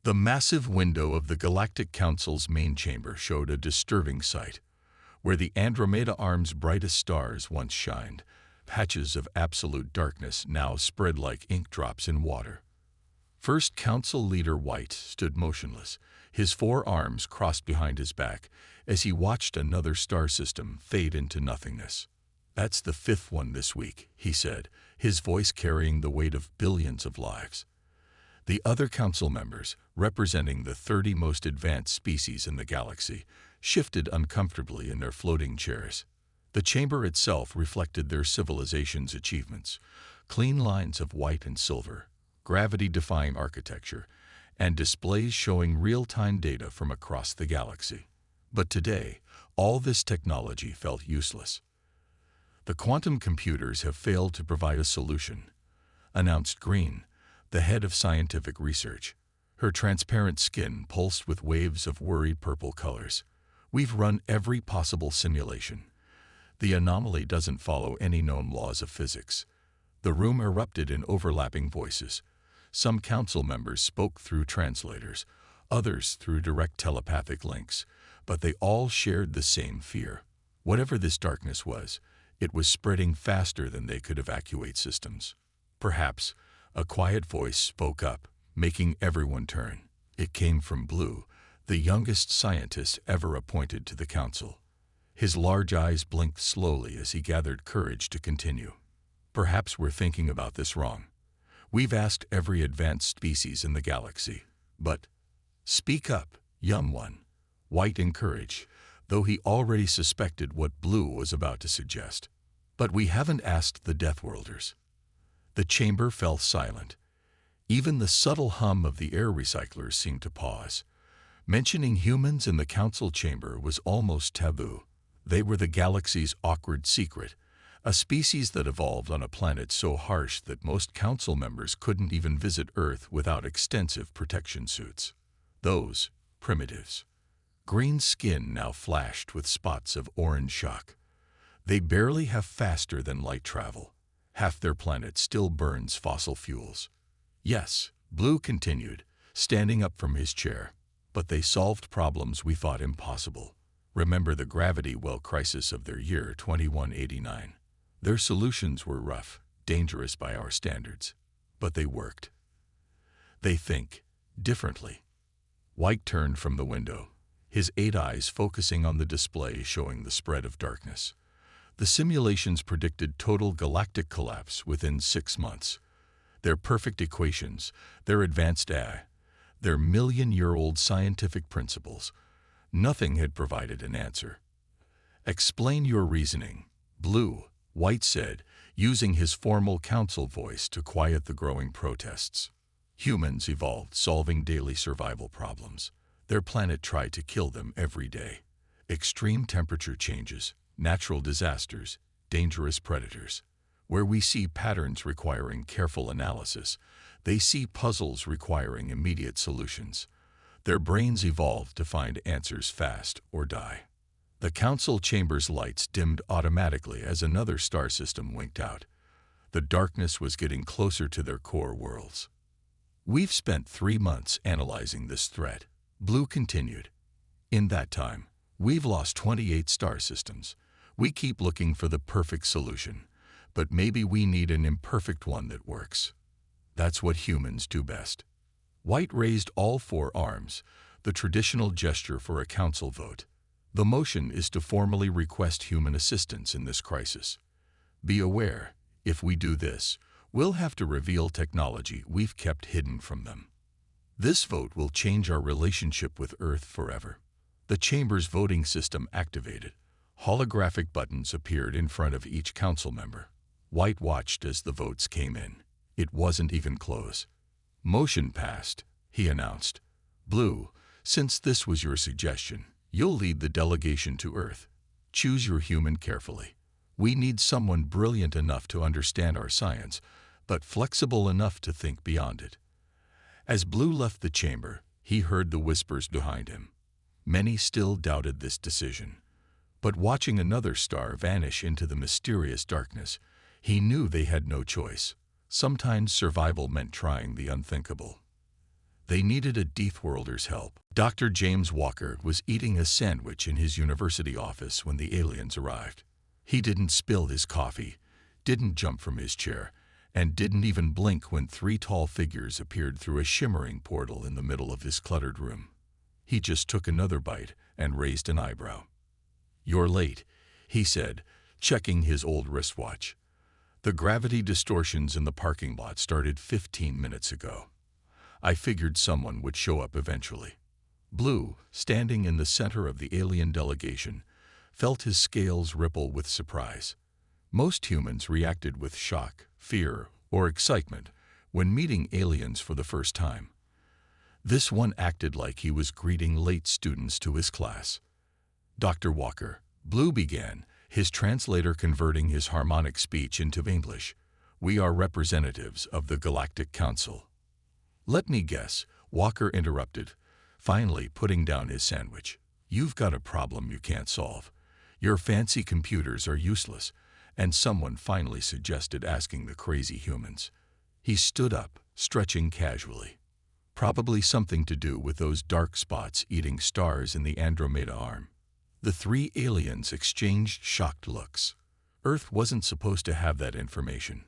The massive window of the Galactic Council's main chamber showed a disturbing sight. Where the Andromeda Arm's brightest stars once shined, patches of absolute darkness now spread like ink drops in water. First Council Leader White stood motionless, his four arms crossed behind his back, as he watched another star system fade into nothingness. "That's the fifth one this week," he said, his voice carrying the weight of billions of lives. The other council members, representing the 30 most advanced species in the galaxy, shifted uncomfortably in their floating chairs. The chamber itself reflected their civilization's achievements: clean lines of white and silver, gravity-defying architecture, and displays showing real-time data from across the galaxy. But today, all this technology felt useless. "The quantum computers have failed to provide a solution," announced Green, the head of scientific research. Her transparent skin pulsed with waves of worried purple colors. "We've run every possible simulation. The anomaly doesn't follow any known laws of physics." The room erupted in overlapping voices. Some council members spoke through translators, others through direct telepathic links, but they all shared the same fear. Whatever this darkness was, it was spreading faster than they could evacuate systems. Perhaps a quiet voice spoke up, making everyone turn. It came from Blue, the youngest scientist ever appointed to the council. His large eyes blinked slowly as he gathered courage to continue. "Perhaps we're thinking about this wrong. We've asked every advanced species in the galaxy, but—" "Speak up, young one," White encouraged, though he already suspected what Blue was about to suggest. "But we haven't asked the Deathworlders." The chamber fell silent. Even the subtle hum of the air recyclers seemed to pause. Mentioning humans in the council chamber was almost taboo. They were the galaxy's awkward secret, a species that evolved on a planet so harsh that most council members couldn't even visit Earth without extensive protection suits. Those primitives. Green's skin now flashed with spots of orange shock. They barely have faster than light travel. Half their planet still burns fossil fuels. "Yes," Blue continued, standing up from his chair, "but they solved problems we thought impossible. Remember the gravity well crisis of their year 2189. Their solutions were rough, dangerous by our standards, but they worked. They think differently." White turned from the window, his 8 eyes focusing on the display showing the spread of darkness. The simulations predicted total galactic collapse within 6 months. Their perfect equations, their advanced AI, their million-year-old scientific principles, nothing had provided an answer. "Explain your reasoning," Blue, White said, using his formal council voice to quiet the growing protests. "Humans evolved solving daily survival problems. Their planet tried to kill them every day. Extreme temperature changes, natural disasters, dangerous predators. Where we see patterns requiring careful analysis, they see puzzles requiring immediate solutions. Their brains evolved to find answers fast or die." The council chamber's lights dimmed automatically as another star system winked out. The darkness was getting closer to their core worlds. "We've spent 3 months analyzing this threat," Blue continued. "In that time, we've lost 28 star systems. We keep looking for the perfect solution, but maybe we need an imperfect one that works. That's what humans do best." White raised all 4 arms, the traditional gesture for a council vote. "The motion is to formally request human assistance in this crisis. Be aware, if we do this, we'll have to reveal technology we've kept hidden from them. This vote will change our relationship with Earth forever." The chamber's voting system activated. Holographic buttons appeared in front of each council member. White watched as the votes came in. It wasn't even close. "Motion passed," he announced. "Blue, since this was your suggestion, you'll lead the delegation to Earth. Choose your human carefully. We need someone brilliant enough to understand our science, but flexible enough to think beyond it." As Blue left the chamber, he heard the whispers behind him. Many still doubted this decision. But watching another star vanish into the mysterious darkness, he knew they had no choice. Sometimes survival meant trying the unthinkable. They needed a Deathworlder's help. Dr. James Walker was eating a sandwich in his university office when the aliens arrived. He didn't spill his coffee, didn't jump from his chair, and didn't even blink when three tall figures appeared through a shimmering portal in the middle of his cluttered room. He just took another bite and raised an eyebrow. "You're late," he said, checking his old wristwatch. "The gravity distortions in the parking lot started 15 minutes ago. I figured someone would show up eventually." Blue, standing in the center of the alien delegation, felt his scales ripple with surprise. Most humans reacted with shock, fear, or excitement when meeting aliens for the first time. This one acted like he was greeting late students to his class. "Dr. Walker," Blue began, his translator converting his harmonic speech into English, "we are representatives of the Galactic Council." "Let me guess," Walker interrupted, finally putting down his sandwich. "You've got a problem you can't solve. Your fancy computers are useless, and someone finally suggested asking the crazy humans." He stood up, stretching casually. "Probably something to do with those dark spots eating stars in the Andromeda arm." The three aliens exchanged shocked looks. Earth wasn't supposed to have that information.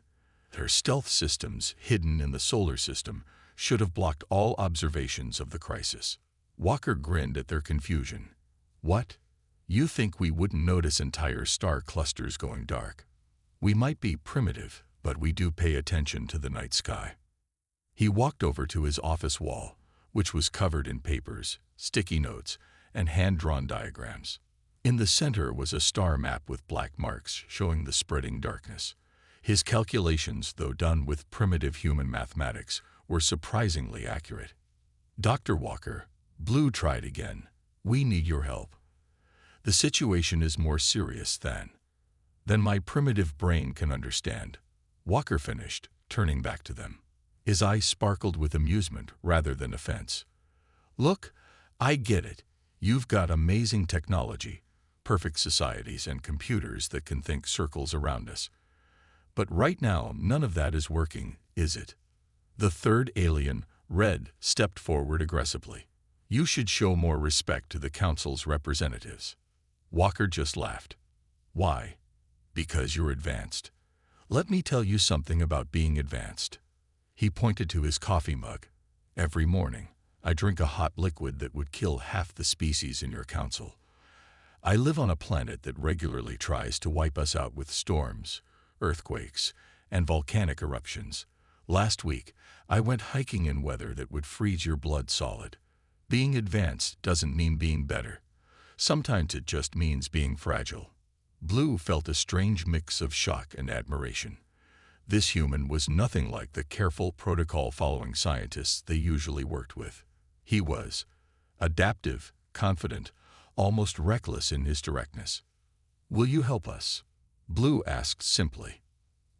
Their stealth systems, hidden in the solar system, should have blocked all observations of the crisis. Walker grinned at their confusion. "What? You think we wouldn't notice entire star clusters going dark? We might be primitive, but we do pay attention to the night sky." He walked over to his office wall, which was covered in papers, sticky notes, and hand-drawn diagrams. In the center was a star map with black marks showing the spreading darkness. His calculations, though done with primitive human mathematics, were surprisingly accurate. "Dr. Walker," Blue tried again, "we need your help. The situation is more serious than my primitive brain can understand." Walker finished, turning back to them. His eyes sparkled with amusement rather than offense. "Look, I get it. You've got amazing technology, perfect societies, and computers that can think circles around us. But right now, none of that is working, is it?" The third alien, Red, stepped forward aggressively. "You should show more respect to the Council's representatives." Walker just laughed. "Why?" "Because you're advanced. Let me tell you something about being advanced." He pointed to his coffee mug. "Every morning, I drink a hot liquid that would kill half the species in your council. I live on a planet that regularly tries to wipe us out with storms, earthquakes, and volcanic eruptions. Last week, I went hiking in weather that would freeze your blood solid. Being advanced doesn't mean being better. Sometimes it just means being fragile." Blue felt a strange mix of shock and admiration. This human was nothing like the careful, protocol-following scientists they usually worked with. He was adaptive, confident, almost reckless in his directness. "Will you help us?" Blue asked simply.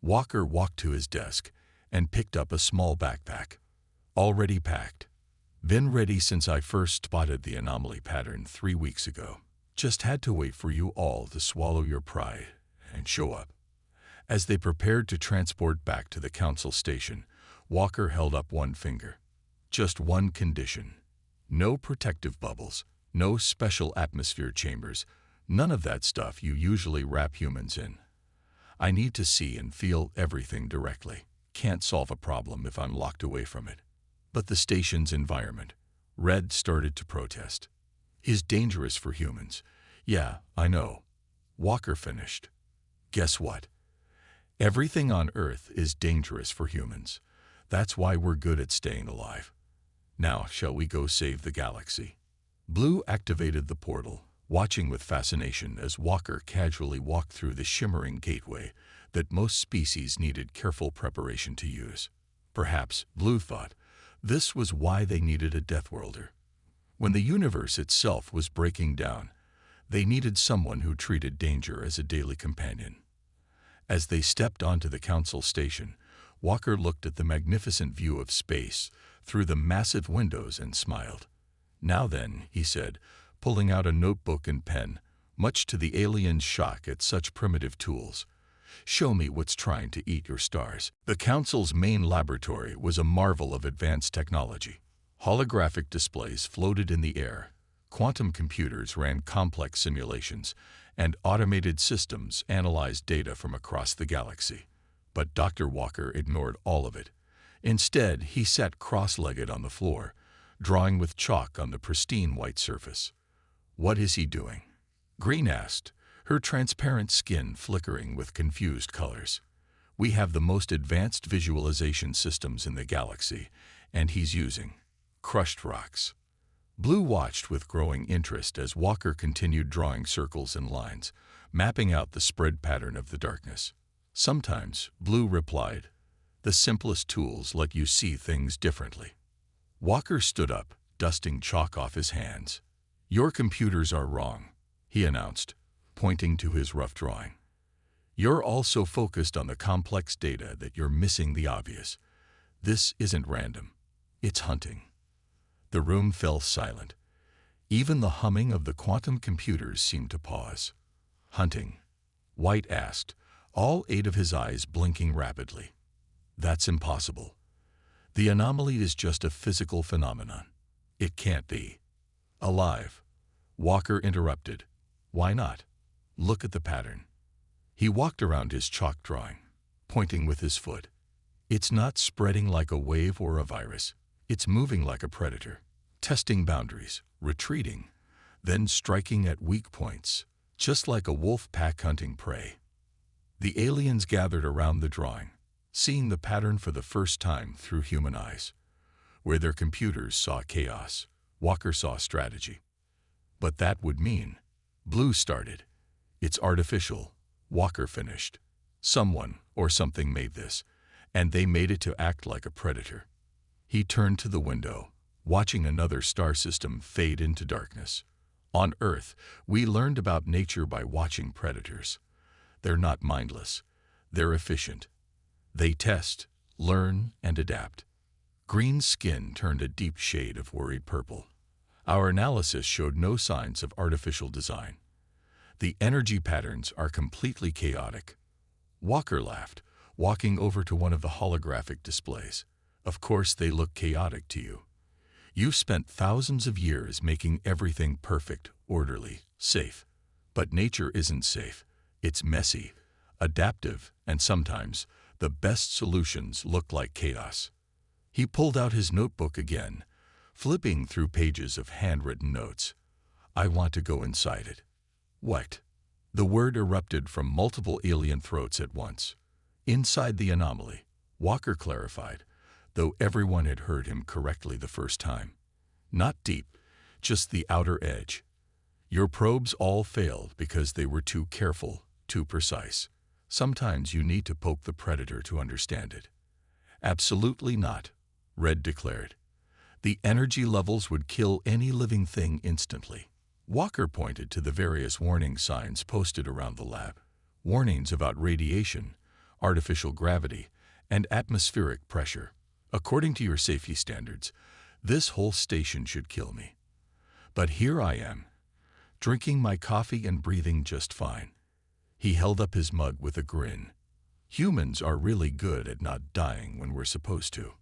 Walker walked to his desk and picked up a small backpack. "Already packed. Been ready since I first spotted the anomaly pattern 3 weeks ago. Just had to wait for you all to swallow your pride and show up." As they prepared to transport back to the council station, Walker held up one finger. "Just one condition. No protective bubbles, no special atmosphere chambers, none of that stuff you usually wrap humans in. I need to see and feel everything directly. Can't solve a problem if I'm locked away from it." But the station's environment, Red started to protest, "is dangerous for humans." "Yeah, I know." Walker finished. "Guess what? Everything on Earth is dangerous for humans. That's why we're good at staying alive. Now, shall we go save the galaxy?" Blue activated the portal, watching with fascination as Walker casually walked through the shimmering gateway that most species needed careful preparation to use. Perhaps, Blue thought, this was why they needed a Deathworlder. When the universe itself was breaking down, they needed someone who treated danger as a daily companion. As they stepped onto the council station, Walker looked at the magnificent view of space through the massive windows and smiled. "Now then," he said, pulling out a notebook and pen, much to the alien's shock at such primitive tools, "show me what's trying to eat your stars." The council's main laboratory was a marvel of advanced technology. Holographic displays floated in the air, quantum computers ran complex simulations, and automated systems analyzed data from across the galaxy. But Dr. Walker ignored all of it. Instead, he sat cross-legged on the floor, drawing with chalk on the pristine white surface. "What is he doing?" Green asked, her transparent skin flickering with confused colors. "We have the most advanced visualization systems in the galaxy, and he's using crushed rocks." Blue watched with growing interest as Walker continued drawing circles and lines, mapping out the spread pattern of the darkness. "Sometimes," Blue replied, "the simplest tools let you see things differently." Walker stood up, dusting chalk off his hands. "Your computers are wrong," he announced, pointing to his rough drawing. "You're all so focused on the complex data that you're missing the obvious. This isn't random. It's hunting." The room fell silent. Even the humming of the quantum computers seemed to pause. "Hunting?" White asked, all 8 of his eyes blinking rapidly. "That's impossible. The anomaly is just a physical phenomenon. It can't be." "Alive," Walker interrupted. "Why not? Look at the pattern." He walked around his chalk drawing, pointing with his foot. "It's not spreading like a wave or a virus. It's moving like a predator, testing boundaries, retreating, then striking at weak points, just like a wolf pack hunting prey." The aliens gathered around the drawing, seeing the pattern for the first time through human eyes. Where their computers saw chaos, Walker saw strategy. "But that would mean," Blue started. "It's artificial," Walker finished. "Someone or something made this, and they made it to act like a predator." He turned to the window, watching another star system fade into darkness. "On Earth, we learned about nature by watching predators. They're not mindless. They're efficient. They test, learn, and adapt." Green's skin turned a deep shade of worried purple. "Our analysis showed no signs of artificial design. The energy patterns are completely chaotic." Walker laughed, walking over to one of the holographic displays. "Of course they look chaotic to you. You've spent thousands of years making everything perfect, orderly, safe. But nature isn't safe. It's messy, adaptive, and sometimes the best solutions look like chaos." He pulled out his notebook again, flipping through pages of handwritten notes. "I want to go inside it." "What?" The word erupted from multiple alien throats at once. "Inside the anomaly," Walker clarified, though everyone had heard him correctly the first time. "Not deep, just the outer edge. Your probes all failed because they were too careful, too precise. Sometimes you need to poke the predator to understand it." "Absolutely not," Red declared. "The energy levels would kill any living thing instantly." Walker pointed to the various warning signs posted around the lab. Warnings about radiation, artificial gravity, and atmospheric pressure. "According to your safety standards, this whole station should kill me. But here I am, drinking my coffee and breathing just fine." He held up his mug with a grin. "Humans are really good at not dying when we're supposed to."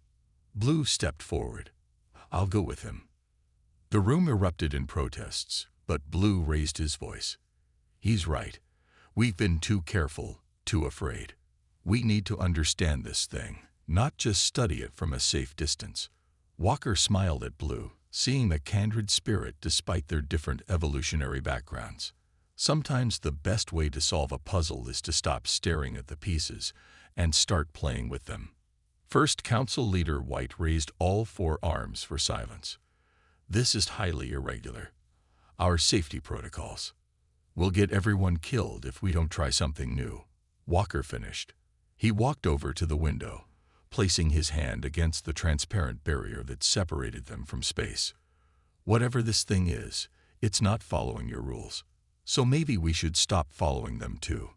Blue stepped forward. "I'll go with him." The room erupted in protests, but Blue raised his voice. "He's right. We've been too careful, too afraid. We need to understand this thing, not just study it from a safe distance." Walker smiled at Blue, seeing the kindred spirit despite their different evolutionary backgrounds. Sometimes the best way to solve a puzzle is to stop staring at the pieces and start playing with them. First Council Leader White raised all 4 arms for silence. "This is highly irregular. Our safety protocols. We'll get everyone killed if we don't try something new." Walker finished. He walked over to the window, placing his hand against the transparent barrier that separated them from space. "Whatever this thing is, it's not following your rules. So maybe we should stop following them too."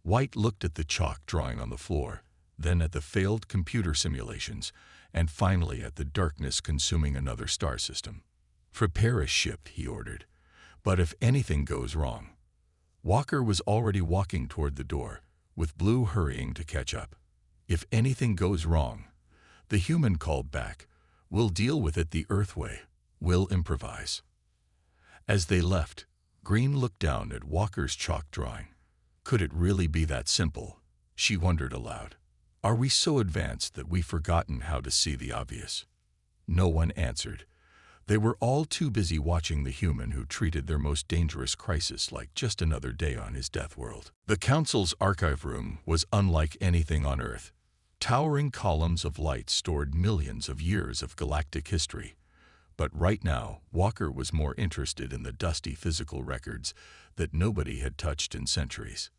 White looked at the chalk drawing on the floor, then at the failed computer simulations, and finally at the darkness consuming another star system. "Prepare a ship," he ordered. "But if anything goes wrong..." Walker was already walking toward the door, with Blue hurrying to catch up. "If anything goes wrong," the human called back, We'll deal with it the Earth way. We'll improvise." As they left, Green looked down at Walker's chalk drawing. Could it really be that simple? She wondered aloud. Are we so advanced that we've forgotten how to see the obvious? No one answered. They were all too busy watching the human who treated their most dangerous crisis like just another day on his death world. The Council's archive room was unlike anything on Earth. Towering columns of light stored millions of years of galactic history. But right now, Walker was more interested in the dusty physical records that nobody had touched in centuries.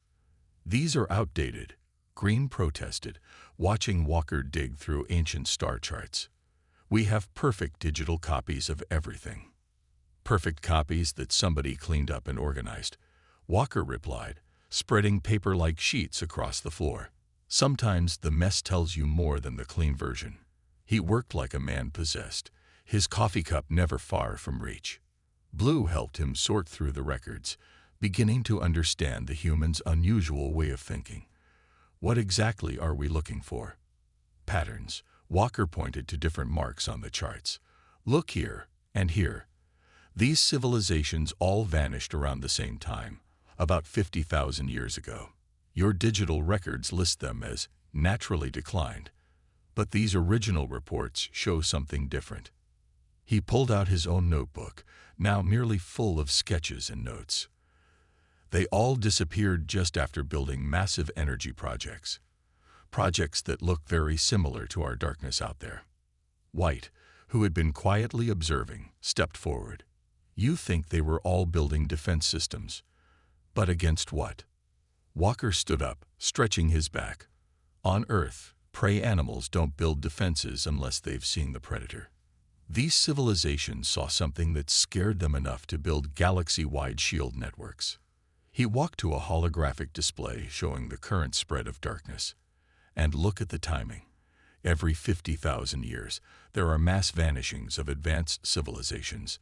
"These are outdated," Green protested, watching Walker dig through ancient star charts. "We have perfect digital copies of everything." "Perfect copies that somebody cleaned up and organized," Walker replied, spreading paper-like sheets across the floor. "Sometimes the mess tells you more than the clean version." He worked like a man possessed, his coffee cup never far from reach. Blue helped him sort through the records, beginning to understand the human's unusual way of thinking. "What exactly are we looking for?" "Patterns." Walker pointed to different marks on the charts. "Look here, and here. These civilizations all vanished around the same time, about 50,000 years ago. Your digital records list them as naturally declined, but these original reports show something different." He pulled out his own notebook, now nearly full of sketches and notes. "They all disappeared just after building massive energy projects. Projects that look very similar to our darkness out there." White, who had been quietly observing, stepped forward. "You think they were all building defense systems. But against what?" Walker stood up, stretching his back. "On Earth, prey animals don't build defenses unless they've seen the predator. These civilizations saw something that scared them enough to build galaxy-wide shield networks." He walked to a holographic display showing the current spread of darkness. "And look at the timing. Every 50,000 years, there are mass vanishings of advanced civilizations.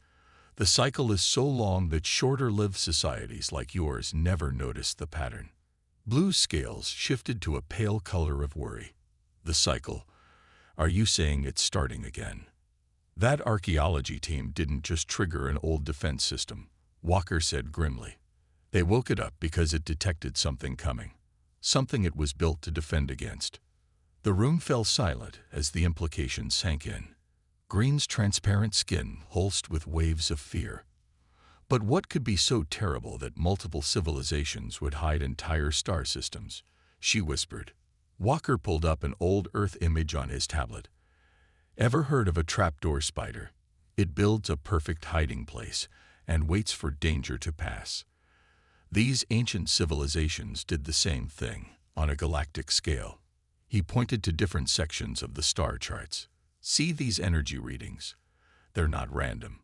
The cycle is so long that shorter-lived societies like yours never notice the pattern." Blue's scales shifted to a pale color of worry. "The cycle? Are you saying it's starting again?" "That archaeology team didn't just trigger an old defense system," Walker said grimly. "They woke it up because it detected something coming. Something it was built to defend against." The room fell silent as the implications sank in. Green's transparent skin pulsed with waves of fear. But what could be so terrible that multiple civilizations would hide entire star systems? She whispered. Walker pulled up an old Earth image on his tablet. "Ever heard of a trapdoor spider? It builds a perfect hiding place and waits for danger to pass. These ancient civilizations did the same thing, on a galactic scale." He pointed to different sections of the star charts. "See these energy readings? They're not random.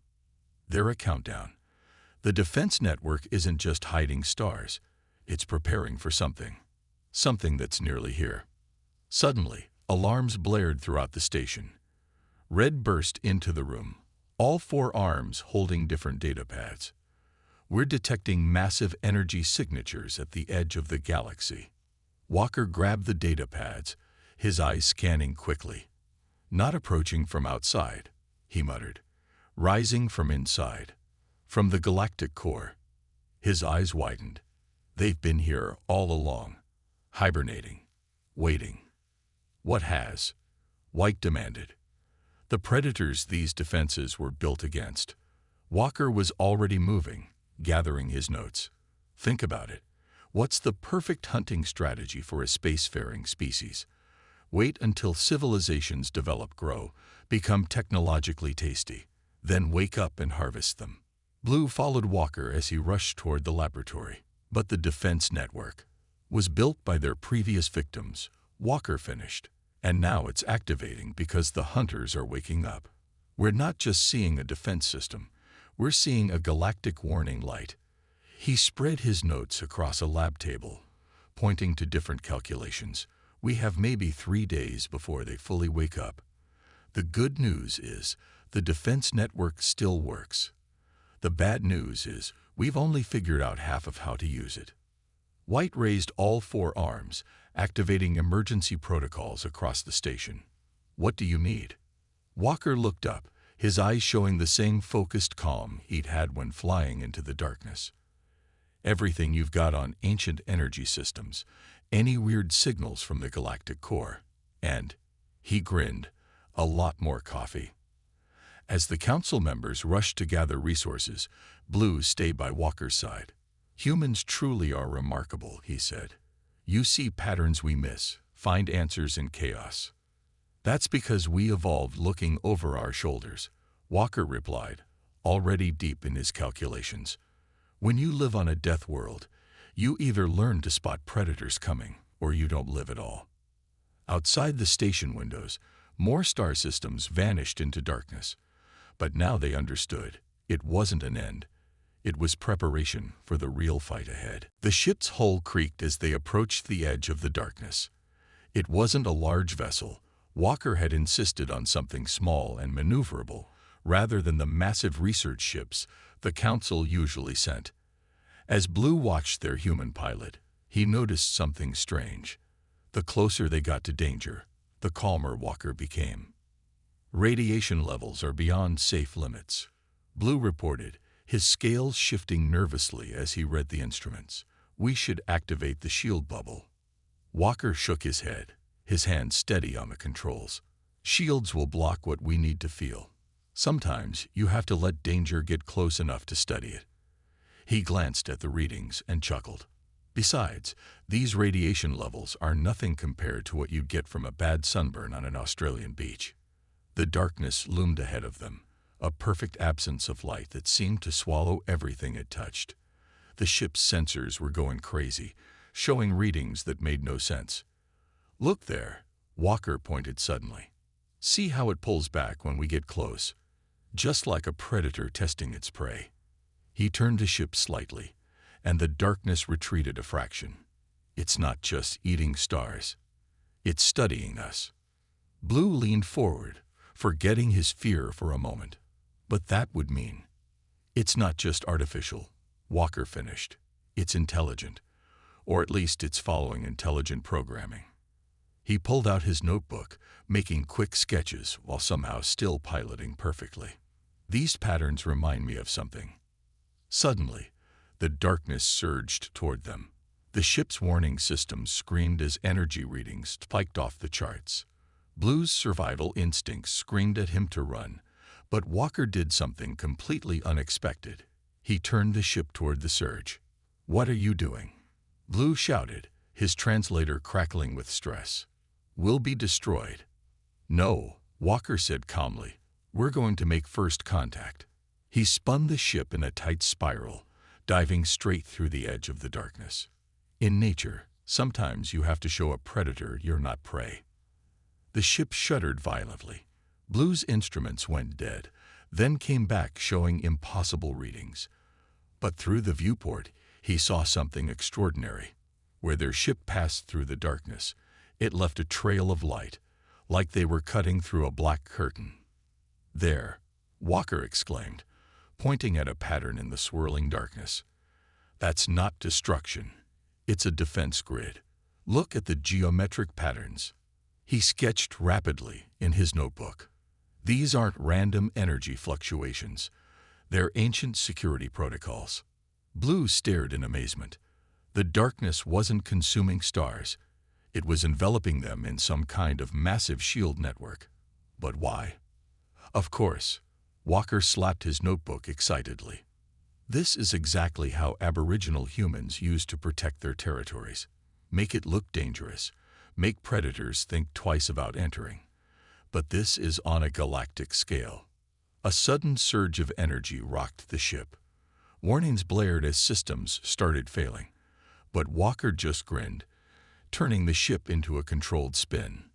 They're a countdown. The defense network isn't just hiding stars. It's preparing for something. Something that's nearly here." Suddenly, alarms blared throughout the station. Red burst into the room, all four arms holding different data pads. "We're detecting massive energy signatures at the edge of the galaxy." Walker grabbed the data pads, his eyes scanning quickly. "Not approaching from outside," he muttered. "Rising from inside. From the galactic core." His eyes widened. "They've been here all along. Hibernating. Waiting." "What has?" White demanded. "The predators these defenses were built against." Walker was already moving, gathering his notes. "Think about it. What's the perfect hunting strategy for a spacefaring species? Wait until civilizations develop, grow, become technologically tasty, then wake up and harvest them." Blue followed Walker as he rushed toward the laboratory. "But the defense network was built by their previous victims," Walker finished. "And now it's activating because the hunters are waking up. We're not just seeing a defense system. We're seeing a galactic warning light." He spread his notes across a lab table, pointing to different calculations. "We have maybe 3 days before they fully wake up. The good news is the defense network still works. The bad news is we've only figured out half of how to use it." White raised all four arms, activating emergency protocols across the station. "What do you need?" Walker looked up, his eyes showing the same focused calm he'd had when flying into the darkness. Everything you've got on ancient energy systems, any weird signals from the galactic core, and, he grinned, a lot more coffee. As the council members rushed to gather resources, Blue stayed by Walker's side. Humans truly are remarkable, he said. You see patterns we miss, find answers in chaos. That's because we evolved looking over our shoulders, Walker replied, already deep in his calculations. When you live on a death world, you either learn to spot predators coming, or you don't live at all. Outside the station windows, more star systems vanished into darkness. But now they understood. It wasn't an end. It was preparation for the real fight ahead. The ship's hull creaked as they approached the edge of the darkness. It wasn't a large vessel. Walker had insisted on something small and maneuverable, rather than the massive research ships the Council usually sent. As Blue watched their human pilot, he noticed something strange. The closer they got to danger, the calmer Walker became. Radiation levels are beyond safe limits, Blue reported, his scales shifting nervously as he read the instruments. We should activate the shield bubble. Walker shook his head, his hand steady on the controls. Shields will block what we need to feel. Sometimes you have to let danger get close enough to study it. He glanced at the readings and chuckled. Besides, these radiation levels are nothing compared to what you'd get from a bad sunburn on an Australian beach. The darkness loomed ahead of them, a perfect absence of light that seemed to swallow everything it touched. The ship's sensors were going crazy, showing readings that made no sense. Look there, Walker pointed suddenly. See how it pulls back when we get close, just like a predator testing its prey. He turned the ship slightly, and the darkness retreated a fraction. It's not just eating stars. It's studying us. Blue leaned forward, forgetting his fear for a moment. But that would mean, it's not just artificial, Walker finished. It's intelligent, or at least it's following intelligent programming. He pulled out his notebook, making quick sketches while somehow still piloting perfectly. These patterns remind me of something. Suddenly, the darkness surged toward them. The ship's warning system screamed as energy readings spiked off the charts. Blue's survival instincts screamed at him to run, but Walker did something completely unexpected. He turned the ship toward the surge. "What are you doing?" Blue shouted, his translator crackling with stress. "We'll be destroyed." "No," Walker said calmly. "We're going to make first contact." He spun the ship in a tight spiral, diving straight through the edge of the darkness. In nature, sometimes you have to show a predator you're not prey. The ship shuddered violently. Blue's instruments went dead, then came back showing impossible readings. But through the viewport, he saw something extraordinary. Where their ship passed through the darkness, it left a trail of light, like they were cutting through a black curtain. "There," Walker exclaimed, pointing at a pattern in the swirling darkness. "That's not destruction. It's a defense grid. Look at the geometric patterns." He sketched rapidly in his notebook. These aren't random energy fluctuations. They're ancient security protocols. Blue stared in amazement. The darkness wasn't consuming stars. It was enveloping them in some kind of massive shield network. But why? Of course, Walker slapped his notebook excitedly. This is exactly how Aboriginal humans used to protect their territories. Make it look dangerous. Make predators think twice about entering. But this is on a galactic scale. A sudden surge of energy rocked the ship. Warnings blared as systems started failing. But Walker just grinned, turning the ship into a controlled spin.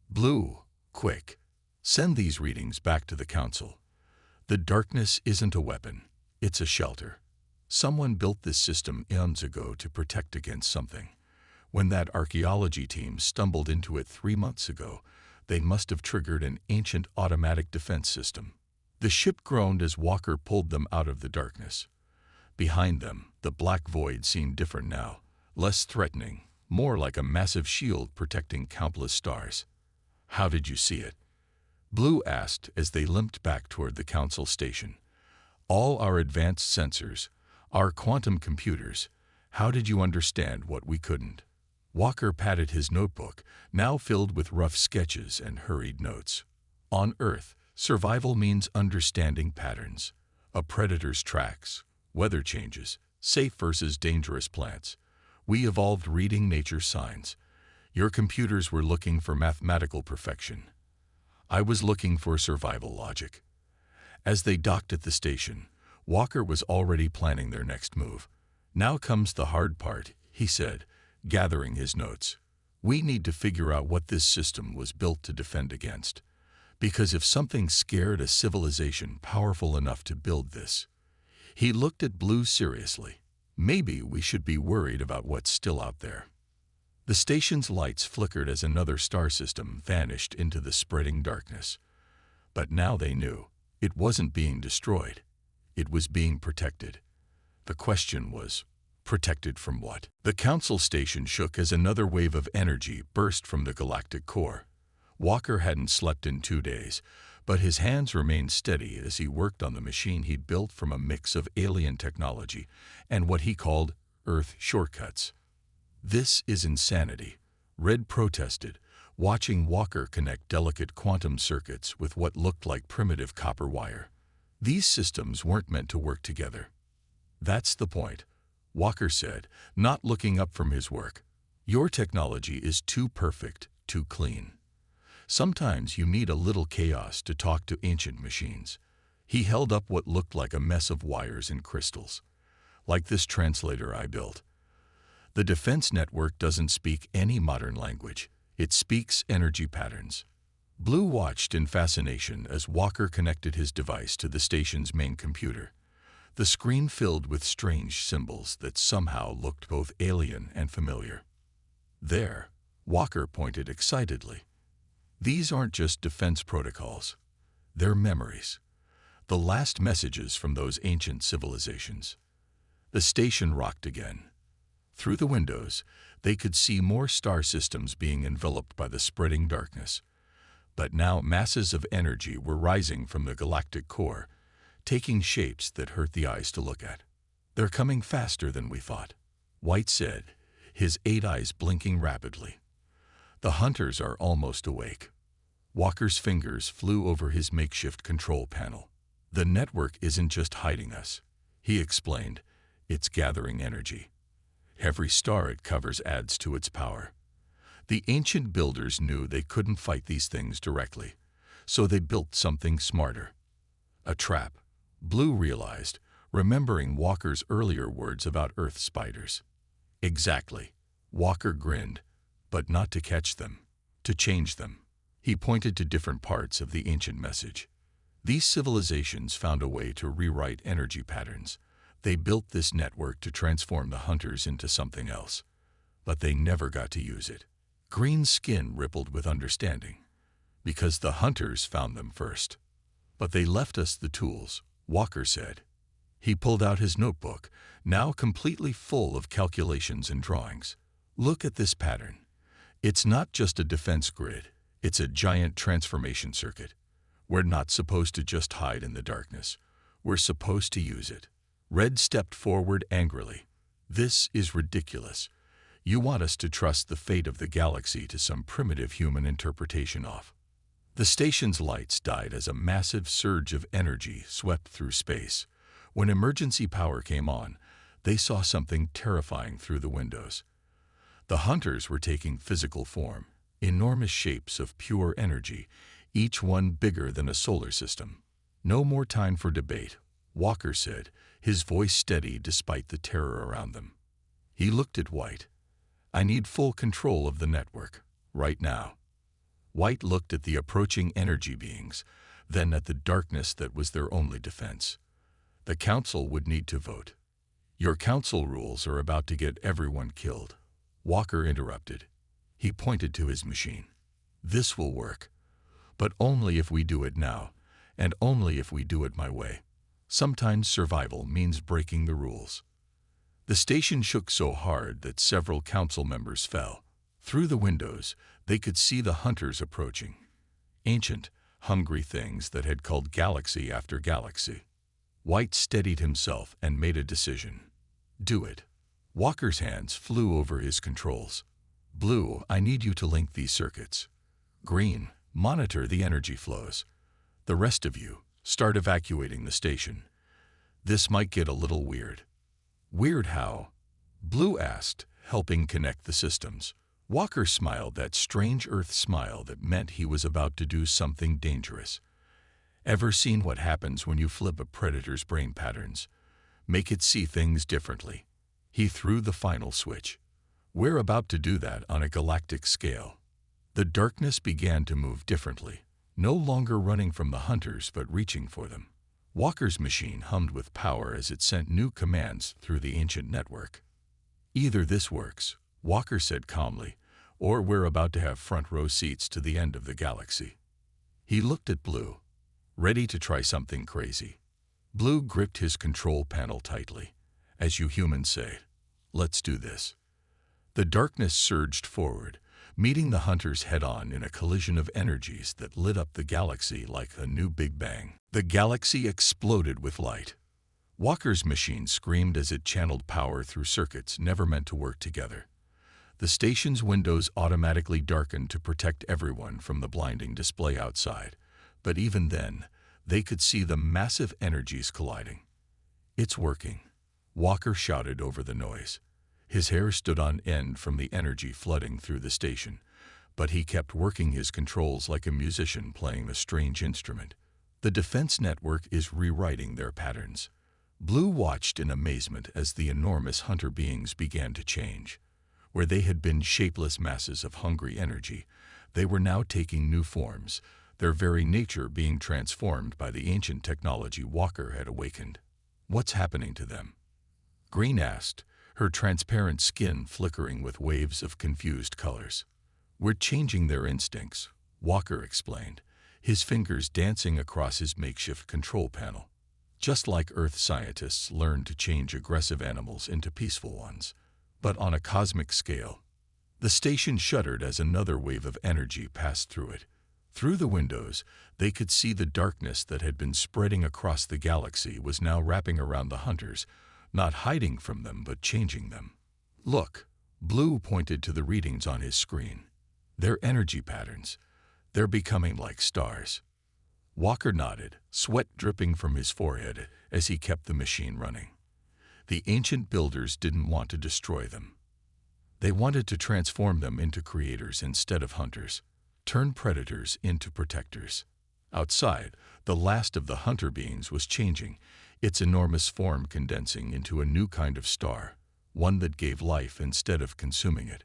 "Blue, quick, send these readings back to the Council. The darkness isn't a weapon, it's a shelter. Someone built this system eons ago to protect against something. When that archaeology team stumbled into it 3 months ago, they must have triggered an ancient automatic defense system." The ship groaned as Walker pulled them out of the darkness. Behind them, the black void seemed different now, less threatening, more like a massive shield protecting countless stars. "How did you see it?" Blue asked as they limped back toward the council station. All our advanced sensors, our quantum computers, how did you understand what we couldn't? Walker patted his notebook, now filled with rough sketches and hurried notes. On Earth, survival means understanding patterns. A predator's tracks, weather changes, safe versus dangerous plants. We evolved reading nature's signs. Your computers were looking for mathematical perfection. I was looking for survival logic. As they docked at the station, Walker was already planning their next move. Now comes the hard part, he said, gathering his notes. We need to figure out what this system was built to defend against. Because if something scared a civilization powerful enough to build this, he looked at Blue seriously. Maybe we should be worried about what's still out there. The station's lights flickered as another star system vanished into the spreading darkness. But now they knew it wasn't being destroyed. It was being protected. The question was, protected from what? The council station shook as another wave of energy burst from the galactic core. Walker hadn't slept in 2 days, but his hands remained steady as he worked on the machine he'd built from a mix of alien technology and what he called Earth shortcuts. This is insanity, Red protested, watching Walker connect delicate quantum circuits with what looked like primitive copper wire. These systems weren't meant to work together. That's the point, Walker said, not looking up from his work. Your technology is too perfect, too clean. Sometimes you need a little chaos to talk to ancient machines. He held up what looked like a mess of wires and crystals. Like this translator I built. The defense network doesn't speak any modern language. It speaks energy patterns. Blue watched in fascination as Walker connected his device to the station's main computer. The screen filled with strange symbols that somehow looked both alien and familiar. There, Walker pointed excitedly. These aren't just defense protocols. They're memories. The last messages from those ancient civilizations. The station rocked again. Through the windows, they could see more star systems being enveloped by the spreading darkness. But now masses of energy were rising from the galactic core, taking shapes that hurt the eyes to look at. They're coming faster than we thought, White said, his 8 eyes blinking rapidly. The hunters are almost awake. Walker's fingers flew over his makeshift control panel. The network isn't just hiding us, he explained. It's gathering energy. Every star it covers adds to its power. The ancient builders knew they couldn't fight these things directly, so they built something smarter. A trap, Blue realized, remembering Walker's earlier words about Earth spiders. Exactly. Walker grinned, but not to catch them, to change them. He pointed to different parts of the ancient message. These civilizations found a way to rewrite energy patterns. They built this network to transform the hunters into something else, but they never got to use it. Green's skin rippled with understanding, because the hunters found them first. But they left us the tools, Walker said. He pulled out his notebook, now completely full of calculations and drawings. Look at this pattern. It's not just a defense grid, it's a giant transformation circuit. We're not supposed to just hide in the darkness. We're supposed to use it. Red stepped forward angrily. This is ridiculous. You want us to trust the fate of the galaxy to some primitive human interpretation of. The station's lights died as a massive surge of energy swept through space. When emergency power came on, they saw something terrifying through the windows. The hunters were taking physical form, enormous shapes of pure energy, each one bigger than a solar system. No more time for debate, Walker said, his voice steady despite the terror around them. He looked at White. I need full control of the network, right now. White looked at the approaching energy beings, then at the darkness that was their only defense. The council would need to vote. Your council rules are about to get everyone killed, Walker interrupted. He pointed to his machine. This will work, but only if we do it now, and only if we do it my way. Sometimes survival means breaking the rules. The station shook so hard that several council members fell. Through the windows, they could see the hunters approaching. Ancient, hungry things that had culled galaxy after galaxy. White steadied himself and made a decision. Do it. Walker's hands flew over his controls. Blue, I need you to link these circuits. Green, monitor the energy flows. The rest of you, start evacuating the station. This might get a little weird. Weird how? Blue asked, helping connect the systems. Walker smiled that strange Earth smile that meant he was about to do something dangerous. Ever seen what happens when you flip a predator's brain patterns? Make it see things differently. He threw the final switch. We're about to do that on a galactic scale. The darkness began to move differently, no longer running from the hunters but reaching for them. Walker's machine hummed with power as it sent new commands through the ancient network. Either this works, Walker said calmly, or we're about to have front row seats to the end of the galaxy. He looked at Blue, ready to try something crazy. Blue gripped his control panel tightly. As you humans say, let's do this. The darkness surged forward, meeting the hunters head-on in a collision of energies that lit up the galaxy like a new Big Bang. The galaxy exploded with light. Walker's machine screamed as it channeled power through circuits never meant to work together. The station's windows automatically darkened to protect everyone from the blinding display outside, but even then, they could see the massive energies colliding. It's working, Walker shouted over the noise. His hair stood on end from the energy flooding through the station, but he kept working his controls like a musician playing a strange instrument. The defense network is rewriting their patterns. Blue watched in amazement as the enormous hunter beings began to change. Where they had been shapeless masses of hungry energy, they were now taking new forms, their very nature being transformed by the ancient technology Walker had awakened. What's happening to them? Green asked, her transparent skin flickering with waves of confused colors. We're changing their instincts, Walker explained, his fingers dancing across his makeshift control panel. Just like Earth scientists learn to change aggressive animals into peaceful ones, but on a cosmic scale. The station shuddered as another wave of energy passed through it. Through the windows, they could see the darkness that had been spreading across the galaxy was now wrapping around the hunters, not hiding from them but changing them. Look, Blue pointed to the readings on his screen. They're energy patterns. They're becoming like stars. Walker nodded, sweat dripping from his forehead as he kept the machine running. The ancient builders didn't want to destroy them. They wanted to transform them into creators instead of hunters, turn predators into protectors. Outside, the last of the hunter beings was changing, its enormous form condensing into a new kind of star, one that gave life instead of consuming it.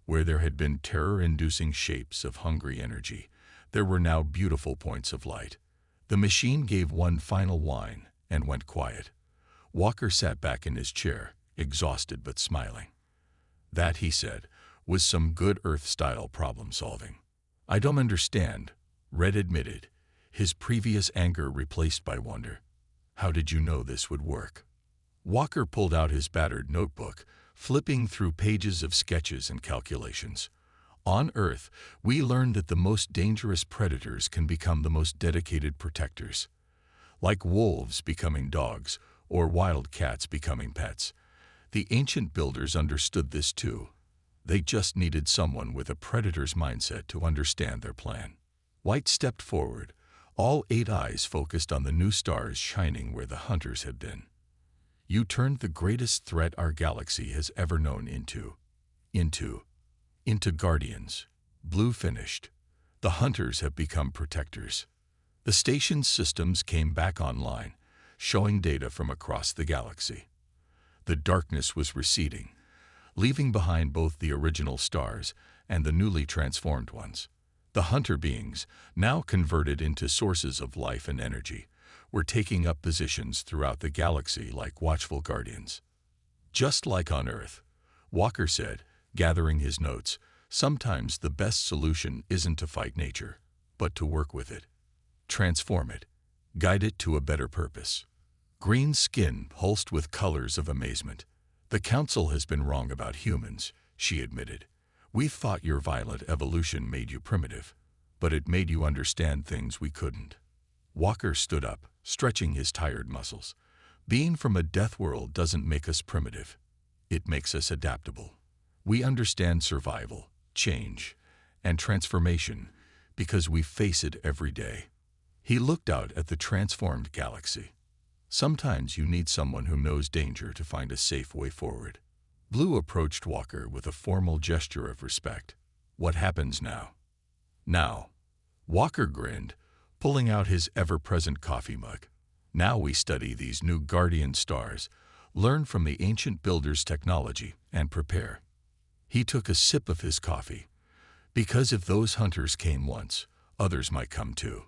Where there had been terror-inducing shapes of hungry energy, there were now beautiful points of light. The machine gave one final whine and went quiet. Walker sat back in his chair, exhausted but smiling. That, he said, was some good Earth-style problem-solving. I don't understand, Red admitted, his previous anger replaced by wonder. How did you know this would work? Walker pulled out his battered notebook, flipping through pages of sketches and calculations. On Earth, we learned that the most dangerous predators can become the most dedicated protectors. Like wolves becoming dogs, or wild cats becoming pets. The ancient builders understood this too. They just needed someone with a predator's mindset to understand their plan. White stepped forward, all 8 eyes focused on the new stars shining where the hunters had been. You turned the greatest threat our galaxy has ever known into guardians. Blue finished. The hunters have become protectors. The station's systems came back online, showing data from across the galaxy. The darkness was receding, leaving behind both the original stars and the newly transformed ones. The hunter beings, now converted into sources of life and energy, were taking up positions throughout the galaxy like watchful guardians. Just like on Earth, Walker said, gathering his notes, sometimes the best solution isn't to fight nature, but to work with it. Transform it. Guide it to a better purpose. Green skin pulsed with colors of amazement. The Council has been wrong about humans, she admitted. We thought your violent evolution made you primitive. but it made you understand things we couldn't. Walker stood up, stretching his tired muscles. Being from a death world doesn't make us primitive. It makes us adaptable. We understand survival, change, and transformation because we face it every day. He looked out at the transformed galaxy. Sometimes you need someone who knows danger to find a safe way forward. Blue approached Walker with a formal gesture of respect. What happens now? Now. Walker grinned, pulling out his ever-present coffee mug. Now we study these new guardian stars, learn from the ancient builders' technology, and prepare. He took a sip of his coffee. Because if those hunters came once, others might come too.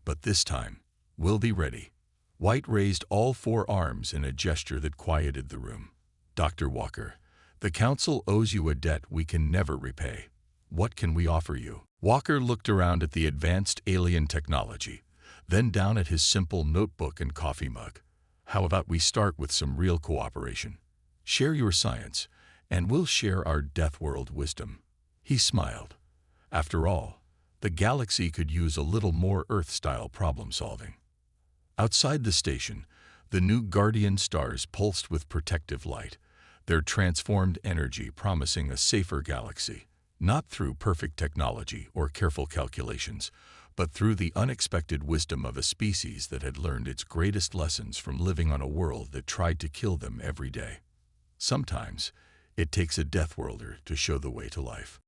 But this time, we'll be ready. White raised all 4 arms in a gesture that quieted the room. Dr. Walker, the Council owes you a debt we can never repay. What can we offer you? Walker looked around at the advanced alien technology, then down at his simple notebook and coffee mug. How about we start with some real cooperation? Share your science, and we'll share our death world wisdom. He smiled. After all, the galaxy could use a little more Earth-style problem-solving. Outside the station, the new guardian stars pulsed with protective light, their transformed energy promising a safer galaxy, not through perfect technology or careful calculations, but through the unexpected wisdom of a species that had learned its greatest lessons from living on a world that tried to kill them every day. Sometimes, it takes a deathworlder to show the way to life.